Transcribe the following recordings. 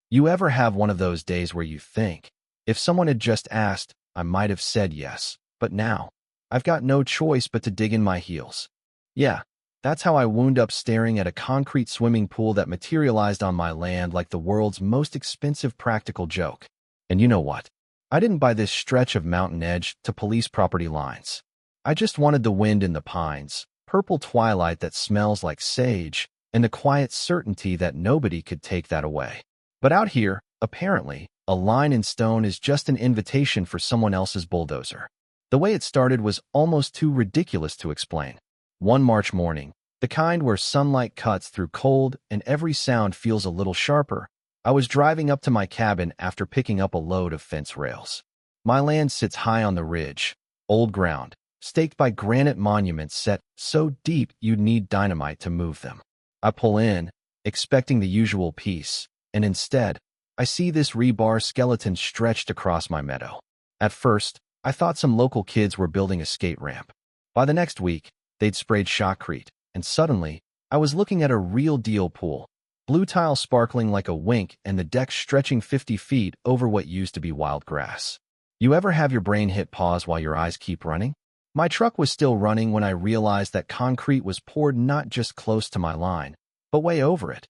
You ever have one of those days where you think, if someone had just asked, I might have said yes, but now, I've got no choice but to dig in my heels. Yeah, that's how I wound up staring at a concrete swimming pool that materialized on my land like the world's most expensive practical joke. And you know what? I didn't buy this stretch of mountain edge to police property lines. I just wanted the wind in the pines, purple twilight that smells like sage, and the quiet certainty that nobody could take that away. But out here, apparently, a line in stone is just an invitation for someone else's bulldozer. The way it started was almost too ridiculous to explain. One March morning, the kind where sunlight cuts through cold and every sound feels a little sharper, I was driving up to my cabin after picking up a load of fence rails. My land sits high on the ridge, old ground, staked by granite monuments set so deep you'd need dynamite to move them. I pull in, expecting the usual peace, and instead, I see this rebar skeleton stretched across my meadow. At first, I thought some local kids were building a skate ramp. By the next week, they'd sprayed shotcrete, and suddenly, I was looking at a real-deal pool. Blue tile sparkling like a wink and the deck stretching 50 feet over what used to be wild grass. You ever have your brain hit pause while your eyes keep running? My truck was still running when I realized that concrete was poured not just close to my line, but way over it.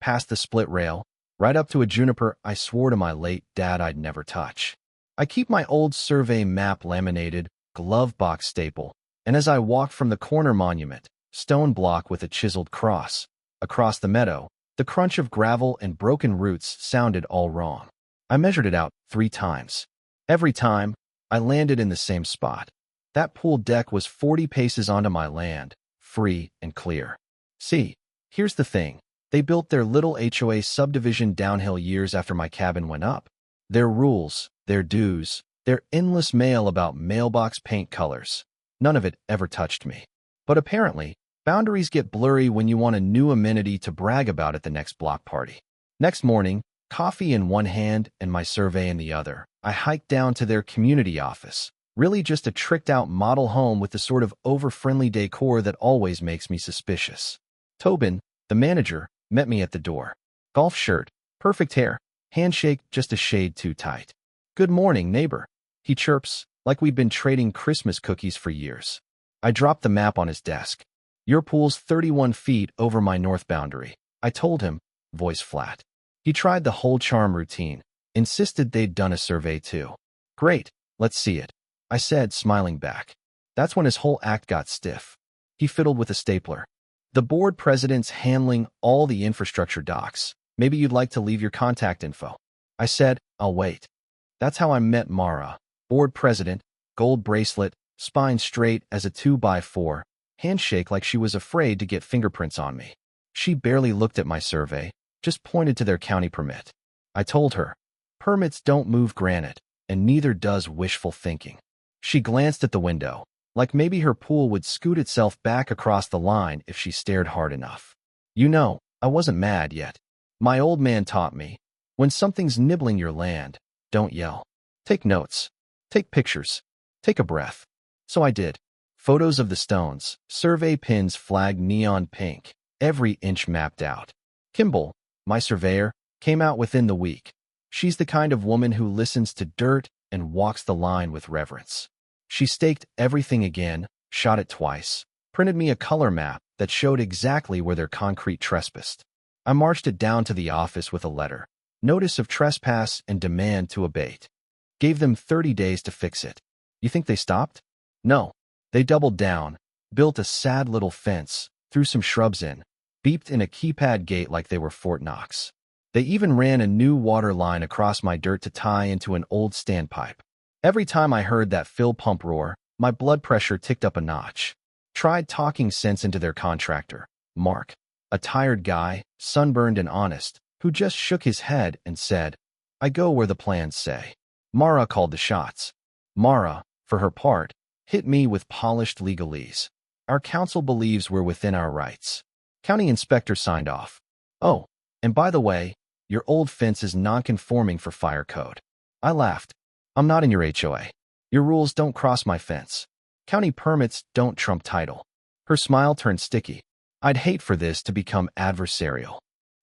Past the split rail, right up to a juniper I swore to my late dad I'd never touch. I keep my old survey map laminated, glove box staple, and as I walked from the corner monument, stone block with a chiseled cross, across the meadow, the crunch of gravel and broken roots sounded all wrong. I measured it out 3 times. Every time, I landed in the same spot. That pool deck was 40 paces onto my land, free and clear. See, here's the thing. They built their little HOA subdivision downhill years after my cabin went up. Their rules, their dues, their endless mail about mailbox paint colors. None of it ever touched me. But apparently, boundaries get blurry when you want a new amenity to brag about at the next block party. Next morning, coffee in one hand and my survey in the other, I hiked down to their community office. Really just a tricked-out model home with the sort of over-friendly decor that always makes me suspicious. Tobin, the manager, met me at the door. Golf shirt, perfect hair, handshake just a shade too tight. "Good morning, neighbor," he chirps, like we'd been trading Christmas cookies for years. I dropped the map on his desk. "Your pool's 31 feet over my north boundary," I told him, voice flat. He tried the whole charm routine, insisted they'd done a survey too. "Great, let's see it," I said, smiling back. That's when his whole act got stiff. He fiddled with a stapler. "The board president's handling all the infrastructure docs. Maybe you'd like to leave your contact info." I said, "I'll wait." That's how I met Mara, board president, gold bracelet, spine straight as a 2x4, handshake like she was afraid to get fingerprints on me. She barely looked at my survey, just pointed to their county permit. I told her, "Permits don't move granite, and neither does wishful thinking." She glanced at the window, like maybe her pool would scoot itself back across the line if she stared hard enough. You know, I wasn't mad yet. My old man taught me, when something's nibbling your land, don't yell. Take notes. Take pictures. Take a breath. So I did. Photos of the stones, survey pins flagged neon pink, every inch mapped out. Kimball, my surveyor, came out within the week. She's the kind of woman who listens to dirt and walks the line with reverence. She staked everything again, shot it twice, printed me a color map that showed exactly where their concrete trespassed. I marched it down to the office with a letter, notice of trespass and demand to abate. Gave them 30 days to fix it. You think they stopped? No. They doubled down, built a sad little fence, threw some shrubs in, beeped in a keypad gate like they were Fort Knox. They even ran a new water line across my dirt to tie into an old standpipe. Every time I heard that fill pump roar, my blood pressure ticked up a notch. Tried talking sense into their contractor, Mark, a tired guy, sunburned and honest, who just shook his head and said, "I go where the plans say." Mara called the shots. Mara, for her part, hit me with polished legalese. "Our council believes we're within our rights." County inspector signed off. "Oh, and by the way, your old fence is non-conforming for fire code." I laughed. "I'm not in your HOA. Your rules don't cross my fence. County permits don't trump title." Her smile turned sticky. "I'd hate for this to become adversarial.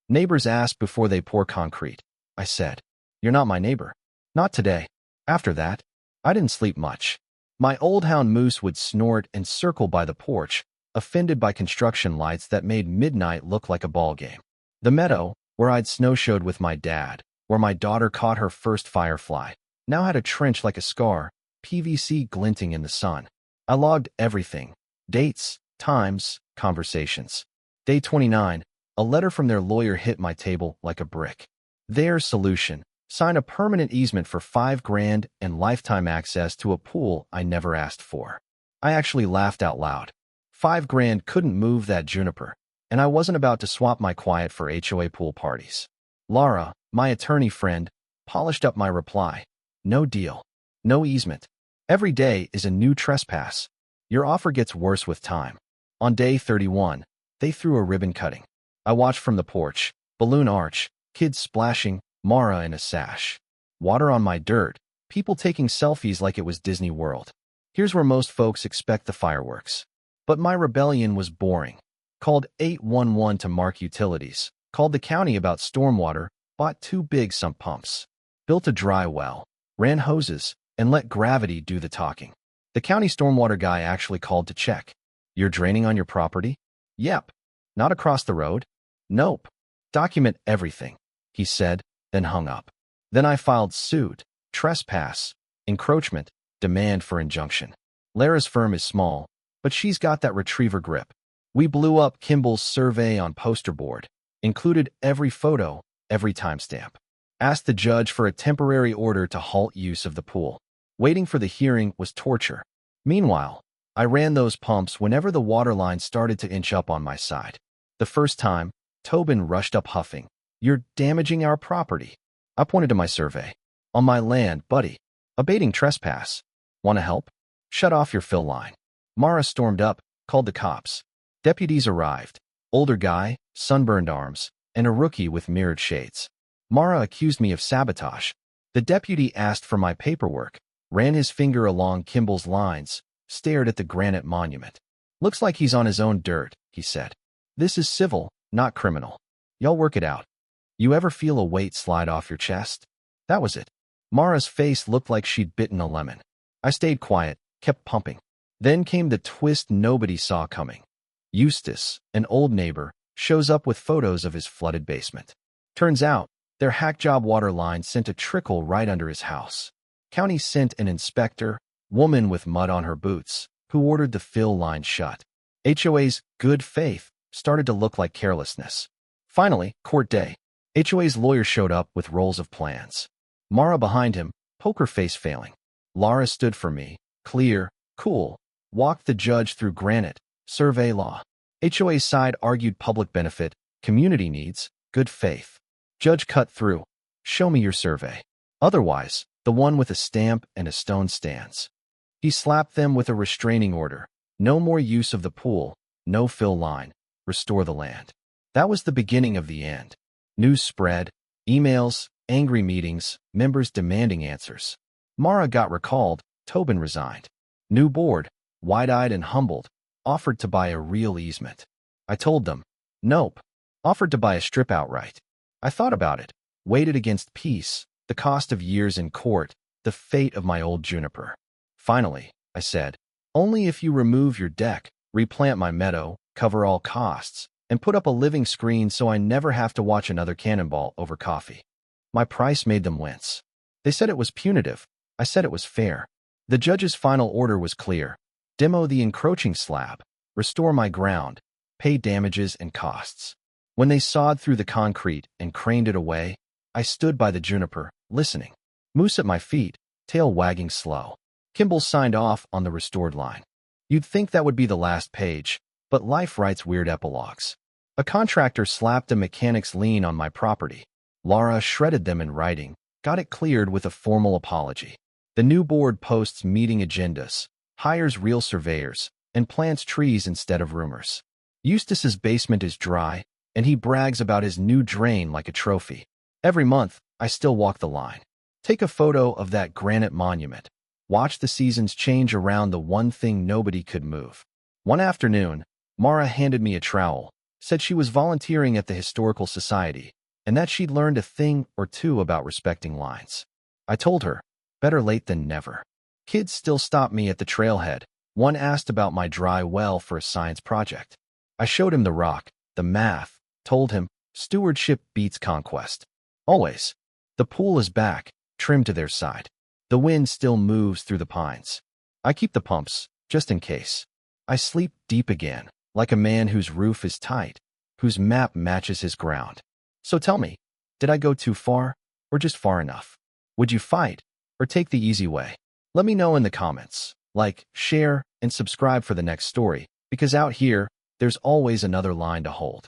Neighbors ask before they pour concrete. I said. You're not my neighbor. Not today. After that, I didn't sleep much. My old hound Moose would snort and circle by the porch, offended by construction lights that made midnight look like a ball game. The meadow, where I'd snowshoed with my dad, where my daughter caught her first firefly, now had a trench like a scar, PVC glinting in the sun. I logged everything: dates, times, conversations. Day 29, a letter from their lawyer hit my table like a brick. Their solution: sign a permanent easement for $5,000 and lifetime access to a pool I never asked for. I actually laughed out loud. $5,000 couldn't move that juniper, and I wasn't about to swap my quiet for HOA pool parties. Laura, my attorney friend, polished up my reply. No deal. No easement. Every day is a new trespass. Your offer gets worse with time. On day 31, they threw a ribbon cutting. I watched from the porch, balloon arch, kids splashing, Mara in a sash. Water on my dirt, people taking selfies like it was Disney World. Here's where most folks expect the fireworks. But my rebellion was boring. Called 811 to mark utilities, called the county about stormwater, bought 2 big sump pumps, built a dry well, ran hoses, and let gravity do the talking. The county stormwater guy actually called to check. You're draining on your property? Yep. Not across the road? Nope. Document everything, he said, then hung up. Then I filed suit, trespass, encroachment, demand for injunction. Lara's firm is small, but she's got that retriever grip. We blew up Kimball's survey on poster board, included every photo, every timestamp. Asked the judge for a temporary order to halt use of the pool. Waiting for the hearing was torture. Meanwhile, I ran those pumps whenever the water line started to inch up on my side. The first time, Tobin rushed up huffing. You're damaging our property. I pointed to my survey. On my land, buddy. Abating trespass. Want to help? Shut off your fill line. Mara stormed up, called the cops. Deputies arrived. Older guy, sunburned arms, and a rookie with mirrored shades. Mara accused me of sabotage. The deputy asked for my paperwork, ran his finger along Kimball's lines, stared at the granite monument. Looks like he's on his own dirt, he said. This is civil, not criminal. Y'all work it out. You ever feel a weight slide off your chest? That was it. Mara's face looked like she'd bitten a lemon. I stayed quiet, kept pumping. Then came the twist nobody saw coming. Eustace, an old neighbor, shows up with photos of his flooded basement. Turns out, their hack job water line sent a trickle right under his house. County sent an inspector, woman with mud on her boots, who ordered the fill line shut. HOA's good faith started to look like carelessness. Finally, court day. HOA's lawyer showed up with rolls of plans. Mara behind him, poker face failing. Lara stood for me, clear, cool, walked the judge through granite, survey law. HOA's side argued public benefit, community needs, good faith. Judge cut through. Show me your survey. Otherwise, the one with a stamp and a stone stands. He slapped them with a restraining order. No more use of the pool, no fill line, restore the land. That was the beginning of the end. News spread, emails, angry meetings, members demanding answers. Mara got recalled, Tobin resigned. New board, wide-eyed and humbled, offered to buy a real easement. I told them, nope. Offered to buy a strip outright. I thought about it, weighed it against peace, the cost of years in court, the fate of my old juniper. Finally, I said, only if you remove your deck, replant my meadow, cover all costs, and put up a living screen so I never have to watch another cannonball over coffee. My price made them wince. They said it was punitive. I said it was fair. The judge's final order was clear. Demo the encroaching slab, restore my ground, pay damages and costs. When they sawed through the concrete and craned it away, I stood by the juniper, listening. Moose at my feet, tail wagging slow. Kimball signed off on the restored line. You'd think that would be the last page, but life writes weird epilogues. A contractor slapped a mechanic's lien on my property. Laura shredded them in writing, got it cleared with a formal apology. The new board posts meeting agendas, hires real surveyors, and plants trees instead of rumors. Eustace's basement is dry, and he brags about his new drain like a trophy. Every month, I still walk the line. Take a photo of that granite monument. Watch the seasons change around the one thing nobody could move. One afternoon, Mara handed me a trowel, said she was volunteering at the Historical Society, and that she'd learned a thing or two about respecting lines. I told her, better late than never. Kids still stop me at the trailhead. One asked about my dry well for a science project. I showed him the rock, the math, told him, stewardship beats conquest. Always. The pool is back, trimmed to their side. The wind still moves through the pines. I keep the pumps, just in case. I sleep deep again, like a man whose roof is tight, whose map matches his ground. So tell me, did I go too far, or just far enough? Would you fight, or take the easy way? Let me know in the comments. Like, share, and subscribe for the next story, because out here, there's always another line to hold.